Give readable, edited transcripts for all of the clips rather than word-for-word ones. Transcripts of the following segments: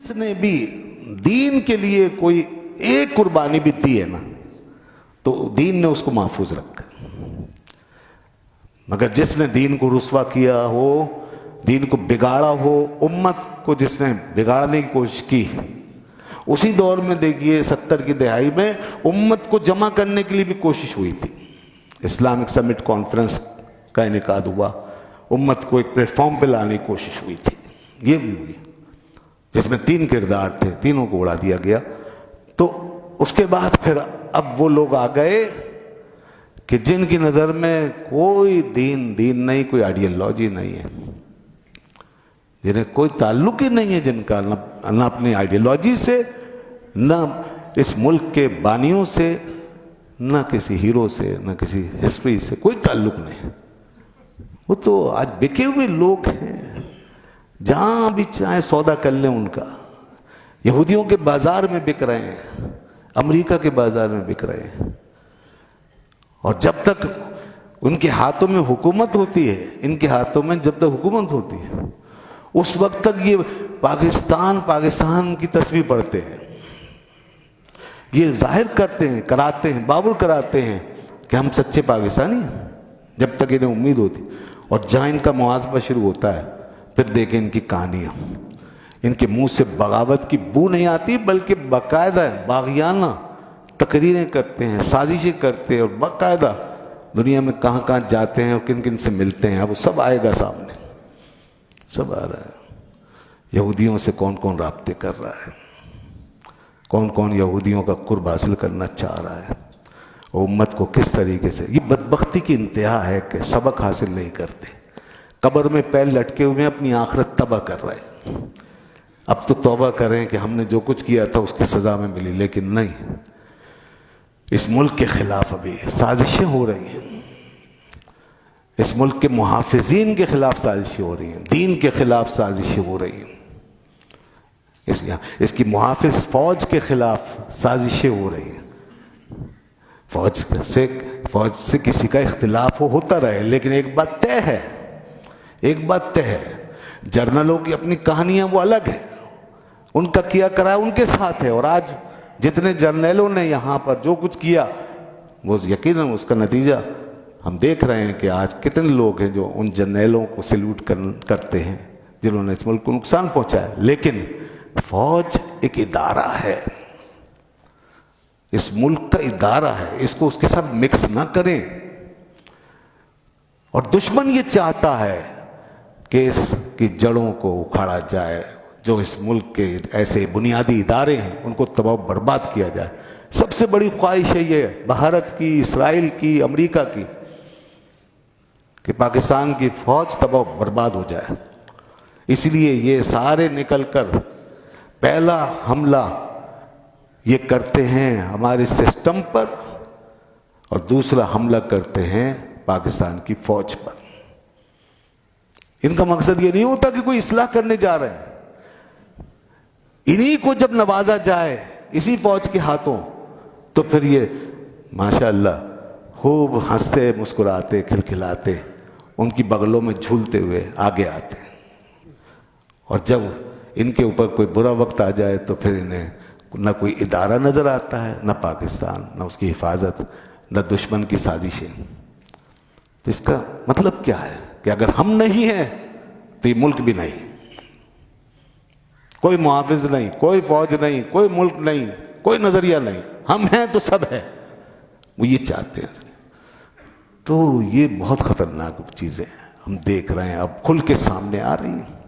جس نے بھی دین کے لیے کوئی ایک قربانی بھی دی ہے نا تو دین نے اس کو محفوظ رکھا، مگر جس نے دین کو رسوا کیا ہو، دین کو بگاڑا ہو، امت کو جس نے بگاڑنے کی کوشش کی، اسی دور میں دیکھیے 70 کی دہائی میں امت کو جمع کرنے کے لیے بھی کوشش ہوئی تھی، اسلامک سمٹ کانفرنس کا انعقاد ہوا، امت کو ایک پلیٹ فارم پہ لانے کی کوشش ہوئی تھی، یہ بھی ہوئی جس میں 3 کردار تھے، تینوں کو اڑا دیا گیا۔ تو اس کے بعد پھر اب وہ لوگ آ گئے کہ جن کی نظر میں کوئی دین نہیں، کوئی آئیڈیالوجی نہیں ہے، جنہیں کوئی تعلق ہی نہیں ہے جن کا، نہ اپنی آئیڈیالوجی سے، نہ اس ملک کے بانیوں سے، نہ کسی ہیرو سے، نہ کسی ہسٹری سے، کوئی تعلق نہیں۔ وہ تو آج بکے ہوئے لوگ ہیں، جہاں بھی چاہے سودا کر لیں ان کا، یہودیوں کے بازار میں بک رہے ہیں، امریکہ کے بازار میں بک رہے ہیں، اور جب تک ان کے ہاتھوں میں حکومت ہوتی ہے، ان کے ہاتھوں میں جب تک حکومت ہوتی ہے اس وقت تک یہ پاکستان کی تصویر پڑھتے ہیں، یہ ظاہر کرتے ہیں، کراتے ہیں، بابر کراتے ہیں کہ ہم سچے پاکستانی ہیں، جب تک انہیں امید ہوتی، اور جہاں ان کا محاسبہ شروع ہوتا ہے پھر دیکھیں ان کی کہانیاں، ان کے منہ سے بغاوت کی بو نہیں آتی، بلکہ باقاعدہ باغیانہ تقریریں کرتے ہیں، سازشیں کرتے ہیں، اور باقاعدہ دنیا میں کہاں کہاں جاتے ہیں اور کن کن سے ملتے ہیں، اب وہ سب آئے گا سامنے، سب آ رہا ہے۔ یہودیوں سے کون کون رابطے کر رہا ہے، کون کون یہودیوں کا قرب حاصل کرنا چاہ رہا ہے، امت کو کس طریقے سے، یہ بدبختی کی انتہا ہے کہ سبق حاصل نہیں کرتے، قبر میں پیر لٹکے ہوئے اپنی آخرت تباہ کر رہے ہیں۔ اب تو توبہ کریں کہ ہم نے جو کچھ کیا تھا اس کی سزا میں ملی، لیکن نہیں، اس ملک کے خلاف ابھی سازشیں ہو رہی ہیں، اس ملک کے محافظین کے خلاف سازشیں ہو رہی ہیں، دین کے خلاف سازشیں ہو رہی ہیں، اس کی محافظ فوج کے خلاف سازشیں ہو رہی ہیں۔ فوج سے کسی کا اختلاف ہوتا رہے، لیکن ایک بات طے ہے، ایک بات طے ہے، جرنلوں کی اپنی کہانیاں وہ الگ ہیں، ان کا کیا کرا ان کے ساتھ ہے، اور آج جتنے جرنیلوں نے یہاں پر جو کچھ کیا وہ یقیناً اس کا نتیجہ ہم دیکھ رہے ہیں کہ آج کتنے لوگ ہیں جو ان جرنیلوں کو سیلوٹ کرتے ہیں جنہوں نے اس ملک کو نقصان پہنچایا۔ لیکن فوج ایک ادارہ ہے، اس ملک کا ادارہ ہے، اس کو اس کے ساتھ مکس نہ کریں، اور دشمن یہ چاہتا ہے کہ اس کی جڑوں کو اکھاڑا جائے، جو اس ملک کے ایسے بنیادی ادارے ہیں ان کو تباہ و برباد کیا جائے۔ سب سے بڑی خواہش ہے یہ بھارت کی، اسرائیل کی، امریکہ کی، کہ پاکستان کی فوج تباہ و برباد ہو جائے۔ اس لیے یہ سارے نکل کر پہلا حملہ یہ کرتے ہیں ہمارے سسٹم پر، اور دوسرا حملہ کرتے ہیں پاکستان کی فوج پر۔ ان کا مقصد یہ نہیں ہوتا کہ کوئی اصلاح کرنے جا رہے ہیں، انہی کو جب نوازا جائے اسی فوج کے ہاتھوں تو پھر یہ ماشاءاللہ خوب ہنستے مسکراتے کھلکھلاتے ان کی بغلوں میں جھولتے ہوئے آگے آتے ہیں، اور جب ان کے اوپر کوئی برا وقت آ جائے تو پھر انہیں نہ کوئی ادارہ نظر آتا ہے، نہ پاکستان، نہ اس کی حفاظت، نہ دشمن کی سازشیں۔ تو اس کا مطلب کیا ہے کہ اگر ہم نہیں ہیں تو یہ ملک بھی نہیں، کوئی محافظ نہیں، کوئی فوج نہیں، کوئی ملک نہیں، کوئی نظریہ نہیں، ہم ہیں تو سب ہے، وہ یہ چاہتے ہیں۔ تو یہ بہت خطرناک چیزیں ہم دیکھ رہے ہیں، اب کھل کے سامنے آ رہی ہیں۔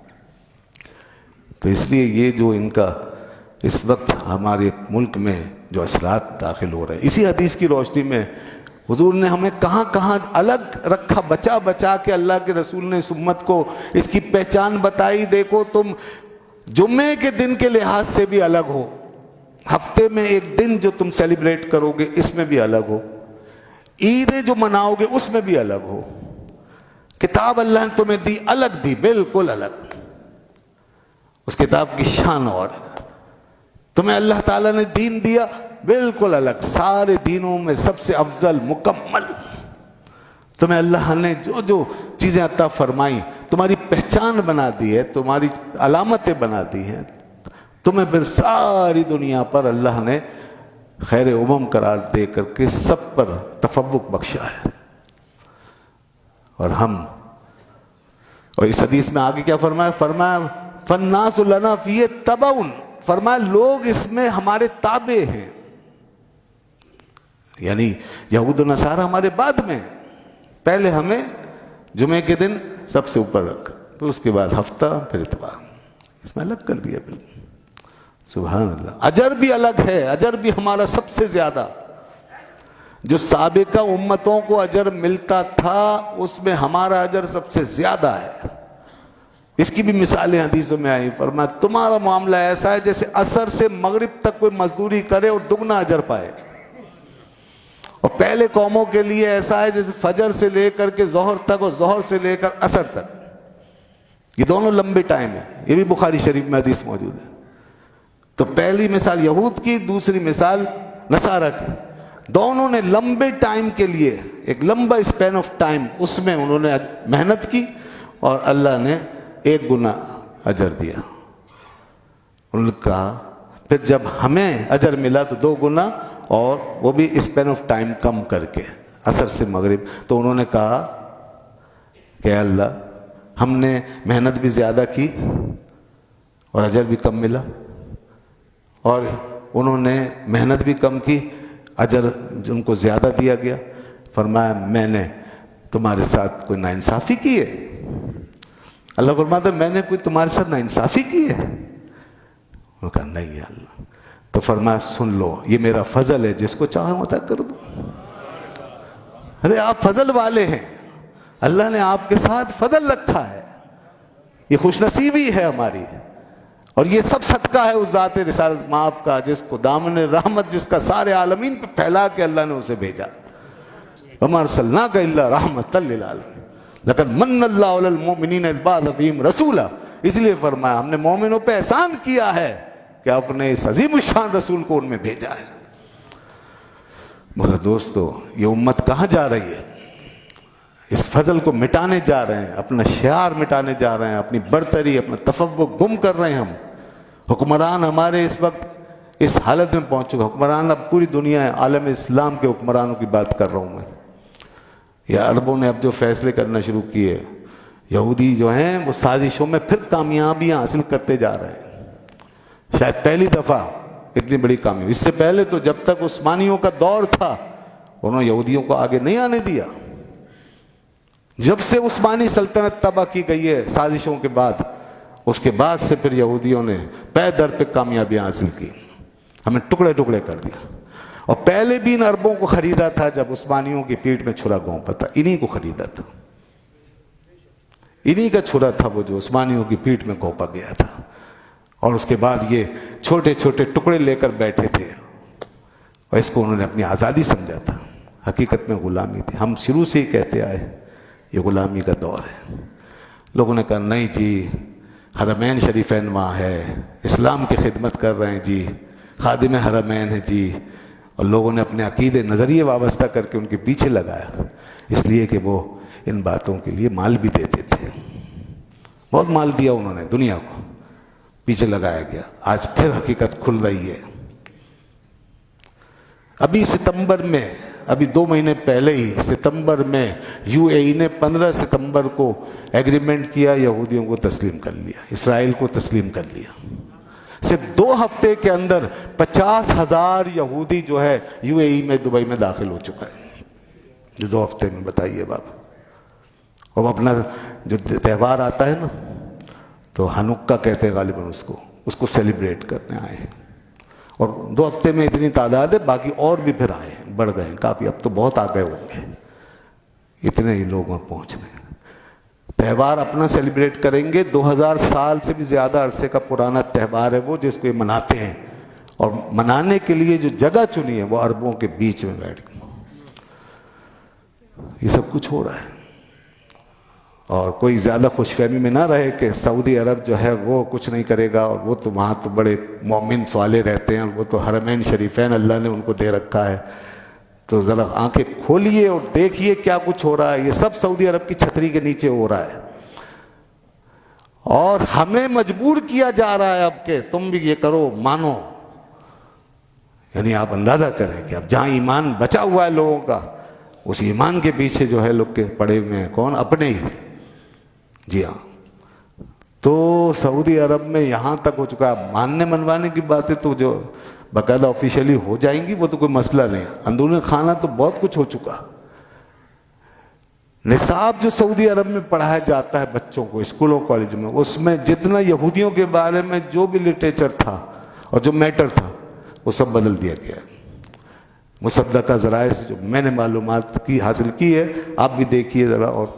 تو اس لیے یہ جو ان کا اس وقت ہمارے ملک میں جو اثرات داخل ہو رہے ہیں، اسی حدیث کی روشنی میں حضور نے ہمیں کہاں کہاں الگ رکھا، بچا بچا کے اللہ کے رسول نے اس امت کو اس کی پہچان بتائی۔ دیکھو تم جمعے کے دن کے لحاظ سے بھی الگ ہو، ہفتے میں ایک دن جو تم سیلیبریٹ کرو گے اس میں بھی الگ ہو، عیدیں جو مناؤ گے اس میں بھی الگ ہو، کتاب اللہ نے تمہیں دی الگ دی، بالکل الگ، اس کتاب کی شان اور ہے۔ تمہیں اللہ تعالیٰ نے دین دیا بالکل الگ، سارے دینوں میں سب سے افضل، مکمل۔ تمہیں اللہ نے جو جو چیزیں عطا فرمائی، تمہاری پہچان بنا دی ہے، تمہاری علامتیں بنا دی ہیں، تمہیں پھر ساری دنیا پر اللہ نے خیر امم قرار دے کر کے سب پر تفوق بخشا ہے. اور اور اس حدیث میں آگے کیا فرمایا؟ فرمایا فالناس لنا فیہ تبع، فرمایا لوگ اس میں ہمارے تابع ہیں، یعنی یہود و نصارہ ہمارے بعد میں ہیں. پہلے ہمیں جمعے کے دن سب سے اوپر رکھا، پھر اس کے بعد ہفتہ، پھر اتوار، اس میں الگ کر دیا بالکل. سبحان اللہ. اجر بھی الگ ہے، اجر بھی ہمارا سب سے زیادہ. جو سابقہ امتوں کو اجر ملتا تھا اس میں ہمارا اجر سب سے زیادہ ہے. اس کی بھی مثالیں حدیثوں میں آئی. فرمایا تمہارا معاملہ ایسا ہے جیسے عصر سے مغرب تک کوئی مزدوری کرے اور دگنا اجر پائے، اور پہلے قوموں کے لیے ایسا ہے جیسے فجر سے لے کر کے ظہر تک اور ظہر سے لے کر عصر تک. یہ دونوں لمبے ٹائم ہیں. یہ بھی بخاری شریف میں حدیث موجود ہے. تو پہلی مثال یہود کی، دوسری مثال نصارہ کی. دونوں نے لمبے ٹائم کے لیے، ایک لمبا اسپین آف ٹائم، اس میں انہوں نے محنت کی اور اللہ نے 1 گنا اجر دیا. انہوں نے کہا پھر جب ہمیں اجر ملا تو 2 گنا، اور وہ بھی اسپین آف ٹائم کم کر کے، عصر سے مغرب. تو انہوں نے کہا کہ اللہ ہم نے محنت بھی زیادہ کی اور اجر بھی کم ملا، اور انہوں نے محنت بھی کم کی، اجر ان کو زیادہ دیا گیا. فرمایا میں نے تمہارے ساتھ کوئی ناانصافی کی ہے؟ اللہ فرماتا میں نے کوئی تمہارے ساتھ ناانصافی کی ہے؟ انہوں نے کہا نہیں ہے اللہ. تو فرمایا سن لو، یہ میرا فضل ہے، جس کو چاہے عطا کر دو. ارے آپ فضل والے ہیں، اللہ نے آپ کے ساتھ فضل رکھا ہے. یہ خوش نصیبی ہے ہماری، اور یہ سب صدقہ ہے اس ذات رسالت مآب کا، جس کو دامن رحمت، جس کا سارے عالمین پہ پھیلا کے اللہ نے اسے بھیجا. وما ارسلناک الا رحمۃ للعالمین لقد من اللہ علی المؤمنین اذ بعث فیہم رسولا. اس لیے فرمایا ہم نے مومنوں پہ احسان کیا ہے کہ اپنے اس عظیم الشان رسول کو ان میں بھیجا ہے. مگر دوستو یہ امت کہاں جا رہی ہے؟ اس فضل کو مٹانے جا رہے ہیں، اپنا شعار مٹانے جا رہے ہیں، اپنی برتری، اپنا تفوق گم کر رہے ہیں ہم. حکمران ہمارے اس وقت اس حالت میں پہنچ چکے. حکمران اب پوری دنیا ہے، عالم اسلام کے حکمرانوں کی بات کر رہا ہوں میں. یہ عربوں نے اب جو فیصلے کرنا شروع کیے، یہودی جو ہیں وہ سازشوں میں پھر کامیابیاں حاصل کرتے جا رہے ہیں. شاید پہلی دفعہ اتنی بڑی کامیابی. اس سے پہلے تو جب تک عثمانیوں کا دور تھا انہوں نے یہودیوں کو آگے نہیں آنے دیا. جب سے عثمانی سلطنت تباہ کی گئی ہے سازشوں کے بعد، اس کے بعد سے پھر یہودیوں نے پے در پہ کامیابیاں حاصل کی، ہمیں ٹکڑے ٹکڑے کر دیا. اور پہلے بھی ان عربوں کو خریدا تھا جب عثمانیوں کی پیٹھ میں چھرا گھونپا تھا، انہی کو خریدا تھا. انہی کا چھرا تھا وہ جو عثمانیوں کی پیٹھ میں گھونپا گیا تھا. اور اس کے بعد یہ چھوٹے چھوٹے ٹکڑے لے کر بیٹھے تھے، اور اس کو انہوں نے اپنی آزادی سمجھا تھا. حقیقت میں غلامی تھی. ہم شروع سے ہی کہتے آئے یہ غلامی کا دور ہے. لوگوں نے کہا نہیں جی حرمین شریفین وہاں ہے، اسلام کی خدمت کر رہے ہیں جی، خادم حرمین ہے جی. اور لوگوں نے اپنے عقیدے نظریے وابستہ کر کے ان کے پیچھے لگایا، اس لیے کہ وہ ان باتوں کے لیے مال بھی دیتے تھے. بہت مال دیا انہوں نے دنیا کو، پیچھے لگایا گیا. آج پھر حقیقت کھل رہی ہے. ابھی ستمبر میں، ابھی 2 مہینے پہلے ہی ستمبر میں یو اے ای نے 15 ستمبر کو ایگریمنٹ کیا، یہودیوں کو تسلیم کر لیا، اسرائیل کو تسلیم کر لیا. صرف 2 ہفتے کے اندر 50,000 یہودی جو ہے یو اے ای میں دبئی میں داخل ہو چکا ہے. یہ 2 ہفتے میں بتائیے باپ. اور اپنا جو تہوار آتا ہے نا تو ہنوکا کہتے ہیں غالباً اس کو سیلیبریٹ کرنے آئے ہیں. اور 2 ہفتے میں اتنی تعداد ہے، باقی اور بھی پھر آئے ہیں، بڑھ گئے ہیں کافی. اب تو بہت آ گئے ہوں گے، اتنے ہی لوگ پہنچ رہے ہیں. تہوار اپنا سیلیبریٹ کریں گے. 2000 سال سے بھی زیادہ عرصے کا پرانا تہوار ہے وہ، جس کو یہ مناتے ہیں. اور منانے کے لیے جو جگہ چنی ہے وہ عربوں کے بیچ میں بیٹھ گئی. یہ سب کچھ ہو رہا ہے. اور کوئی زیادہ خوش فہمی میں نہ رہے کہ سعودی عرب جو ہے وہ کچھ نہیں کرے گا، اور وہ تو وہاں تو بڑے مومن سوالے رہتے ہیں، اور وہ تو حرمین شریفین اللہ نے ان کو دے رکھا ہے. تو ذرا آنکھیں کھولیے اور دیکھیے کیا کچھ ہو رہا ہے. یہ سب سعودی عرب کی چھتری کے نیچے ہو رہا ہے. اور ہمیں مجبور کیا جا رہا ہے اب کہ تم بھی یہ کرو، مانو. یعنی آپ اندازہ کریں کہ اب جہاں ایمان بچا ہوا ہے لوگوں کا، اس ایمان کے پیچھے جو ہے لوگ کے پڑے ہوئے ہیں کون؟ اپنے ہی. جی ہاں. تو سعودی عرب میں یہاں تک ہو چکا ہے. ماننے منوانے کی باتیں تو جو باقاعدہ آفیشیلی ہو جائیں گی وہ تو کوئی مسئلہ نہیں. اندرون خانہ تو بہت کچھ ہو چکا. نصاب جو سعودی عرب میں پڑھایا جاتا ہے بچوں کو اسکولوں کالج میں، اس میں جتنا یہودیوں کے بارے میں جو بھی لٹریچر تھا اور جو میٹر تھا وہ سب بدل دیا گیا ہے. مصدقہ ذرائع سے جو میں نے معلومات حاصل کی ہے، آپ بھی دیکھیے ذرا اور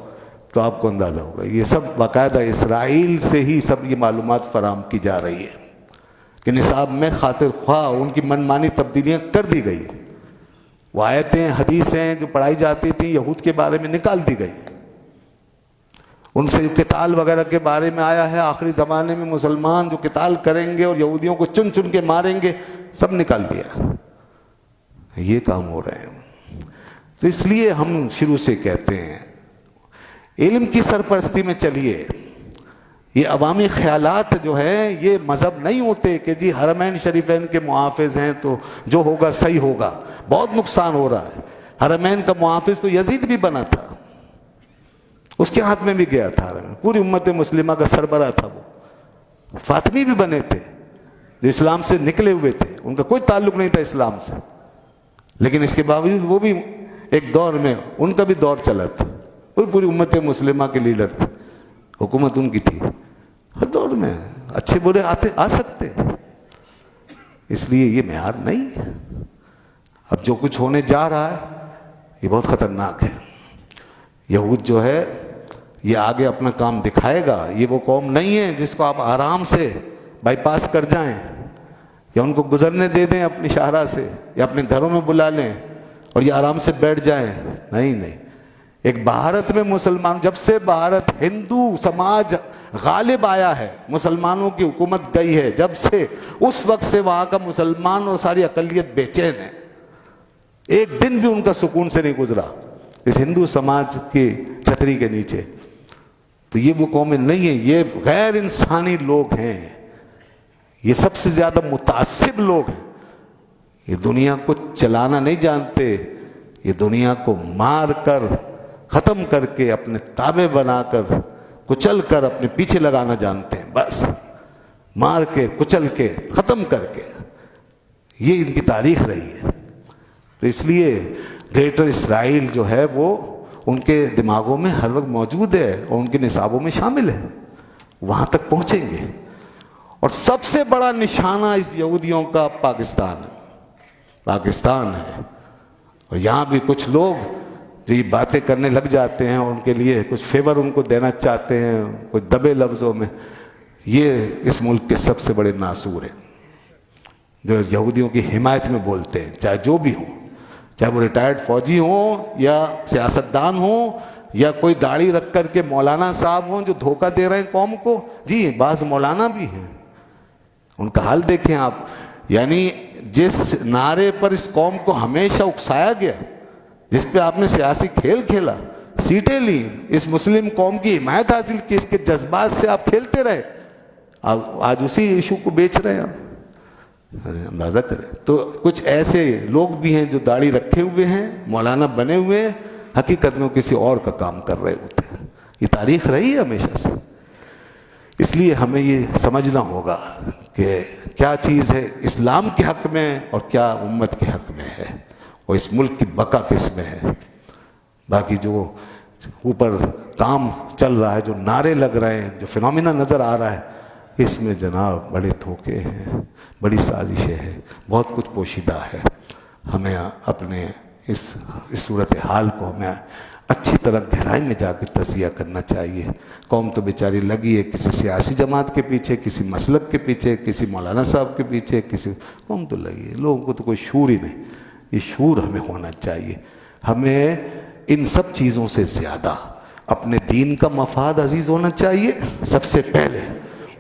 تو آپ کو اندازہ ہوگا. یہ سب باقاعدہ اسرائیل سے ہی سب یہ معلومات فراہم کی جا رہی ہے کہ نصاب میں خاطر خواہ ان کی من مانی تبدیلیاں کر دی گئی. وہ آیتیں حدیثیں جو پڑھائی جاتی تھیں یہود کے بارے میں نکال دی گئی. ان سے قتال وغیرہ کے بارے میں آیا ہے آخری زمانے میں مسلمان جو قتال کریں گے اور یہودیوں کو چن چن کے ماریں گے، سب نکال دیا. یہ کام ہو رہے ہیں. تو اس لیے ہم شروع سے کہتے ہیں علم کی سرپرستی میں چلیے. یہ عوامی خیالات جو ہیں یہ مذہب نہیں ہوتے کہ جی حرمین شریفین کے محافظ ہیں تو جو ہوگا صحیح ہوگا. بہت نقصان ہو رہا ہے. حرمین کا محافظ تو یزید بھی بنا تھا، اس کے ہاتھ میں بھی گیا تھا. پوری امت مسلمہ کا سربراہ تھا وہ. فاطمی بھی بنے تھے جو اسلام سے نکلے ہوئے تھے، ان کا کوئی تعلق نہیں تھا اسلام سے، لیکن اس کے باوجود وہ بھی ایک دور میں ان کا بھی دور چلا تھا. وہ پوری امت مسلمہ کے لیڈر تھے، حکومت ان کی تھی. ہر دور میں اچھے برے آ سکتے. اس لیے یہ معیار نہیں ہے. اب جو کچھ ہونے جا رہا ہے یہ بہت خطرناک ہے. یہود جو ہے یہ آگے اپنا کام دکھائے گا. یہ وہ قوم نہیں ہے جس کو آپ آرام سے بائی پاس کر جائیں یا ان کو گزرنے دے دیں اپنی شاہراہ سے یا اپنے گھروں میں بلا لیں اور یہ آرام سے بیٹھ جائیں. نہیں. ایک بھارت میں مسلمان، جب سے بھارت ہندو سماج غالب آیا ہے، مسلمانوں کی حکومت گئی ہے جب سے، اس وقت سے وہاں کا مسلمان اور ساری اقلیت بے چین ہے. ایک دن بھی ان کا سکون سے نہیں گزرا اس ہندو سماج کی چھتری کے نیچے. تو یہ وہ قومیں نہیں ہیں، یہ غیر انسانی لوگ ہیں. یہ سب سے زیادہ متعصب لوگ ہیں. یہ دنیا کو چلانا نہیں جانتے. یہ دنیا کو مار کر ختم کر کے اپنے تابع بنا کر کچل کر اپنے پیچھے لگانا جانتے ہیں. بس مار کے کچل کے ختم کر کے. یہ ان کی تاریخ رہی ہے. تو اس لیے گریٹر اسرائیل جو ہے وہ ان کے دماغوں میں ہر وقت موجود ہے اور ان کے نصابوں میں شامل ہے. وہاں تک پہنچیں گے. اور سب سے بڑا نشانہ اس یہودیوں کا پاکستان ہے. اور یہاں بھی کچھ لوگ جو یہ باتیں کرنے لگ جاتے ہیں اور ان کے لیے کچھ فیور ان کو دینا چاہتے ہیں کچھ دبے لفظوں میں، یہ اس ملک کے سب سے بڑے ناسور ہیں جو یہودیوں کی حمایت میں بولتے ہیں، چاہے جو بھی ہوں، چاہے وہ ریٹائرڈ فوجی ہوں یا سیاستدان ہوں یا کوئی داڑھی رکھ کر کے مولانا صاحب ہوں جو دھوکہ دے رہے ہیں قوم کو. جی بعض مولانا بھی ہیں، ان کا حال دیکھیں آپ. یعنی جس نعرے پر اس قوم کو ہمیشہ اکسایا گیا، جس پہ آپ نے سیاسی کھیل کھیلا، سیٹیں لی، اس مسلم قوم کی حمایت حاصل کی، اس کے جذبات سے آپ کھیلتے رہے، آج اسی ایشو کو بیچ رہے ہیں آپ. اندازہ کریں. تو کچھ ایسے لوگ بھی ہیں جو داڑھی رکھے ہوئے ہیں، مولانا بنے ہوئے ہیں، حقیقت میں وہ کسی اور کا کام کر رہے ہوتے ہیں. یہ تاریخ رہی ہے ہمیشہ سے. اس لیے ہمیں یہ سمجھنا ہوگا کہ کیا چیز ہے اسلام کے حق میں اور کیا امت کے حق میں ہے اور اس ملک کی بقا کس میں ہے. باقی جو اوپر کام چل رہا ہے، جو نعرے لگ رہے ہیں، جو فنومینا نظر آ رہا ہے، اس میں جناب بڑے دھوکے ہیں، بڑی سازشیں ہیں، بہت کچھ پوشیدہ ہے. ہمیں اپنے اس صورتحال کو ہمیں اچھی طرح گہرائی میں جا کے تجزیہ کرنا چاہیے. قوم تو بیچاری لگی ہے کسی سیاسی جماعت کے پیچھے، کسی مسلک کے پیچھے، کسی مولانا صاحب کے پیچھے، قوم تو لگی ہے. لوگوں کو تو کوئی شعور ہی نہیں. یہ شعور ہمیں ہونا چاہیے. ہمیں ان سب چیزوں سے زیادہ اپنے دین کا مفاد عزیز ہونا چاہیے سب سے پہلے.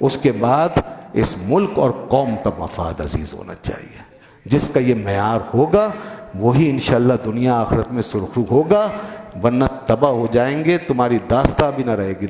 اس کے بعد اس ملک اور قوم کا مفاد عزیز ہونا چاہیے. جس کا یہ معیار ہوگا وہی انشاءاللہ دنیا آخرت میں سرخرو ہوگا، ورنہ تباہ ہو جائیں گے. تمہاری داستان بھی نہ رہے گی.